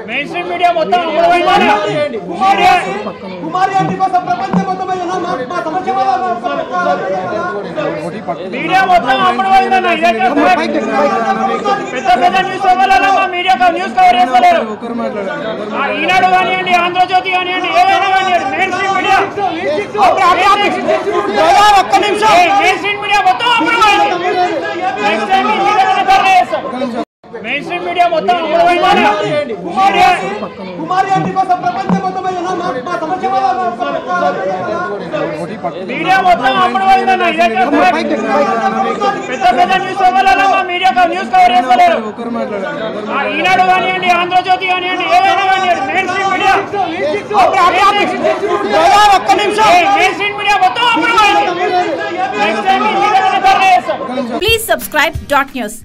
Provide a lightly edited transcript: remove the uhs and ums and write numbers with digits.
Main stream media మొత్తం కుమారి aunty కోసం ప్రపంచం మొత్తం మీడియా మొత్తం అమ్ముడుపోయిందన్న. పెద్ద పెద్ద న్యూస్ పేపర్లలో మా మీడియా న్యూస్ కవర్ చేస్తలేరు. ఈనాడు కానివ్వండి, ఆంధ్రజ్యోతి కానివ్వండి, ఏదైనా కానివ్వండి, మెయిన్ స్ట్రీమ్ మీడియా ఒక్క నిమిషం మెయిన్ స్ట్రీమ్ మీడియా మొత్తం అమ్ముడుపోయింది. మెయిన్ స్ట్రీమ్ మీడియా మొత్తం కుమారి ఆంటీ కోసం ప్రపంచం మొత్తం మీడియా మొత్తం అమ్ముడుపోయిందన్న. పెద్ద పెద్ద న్యూస్ పేపర్లలో మా మీడియా న్యూస్ కవర్ చేస్తలేరు. ఈనాడు కానివ్వండి, ఆంధ్రజ్యోతి కానివ్వండి, ఏదైనా కానివ్వండి, మెయిన్ స్ట్రీమ్ మీడియా ఒక్క నిమిషం మెయిన్ స్ట్రీమ్ మీడియా మొత్తం అమ్ముడుపోయింది. Please subscribe .news.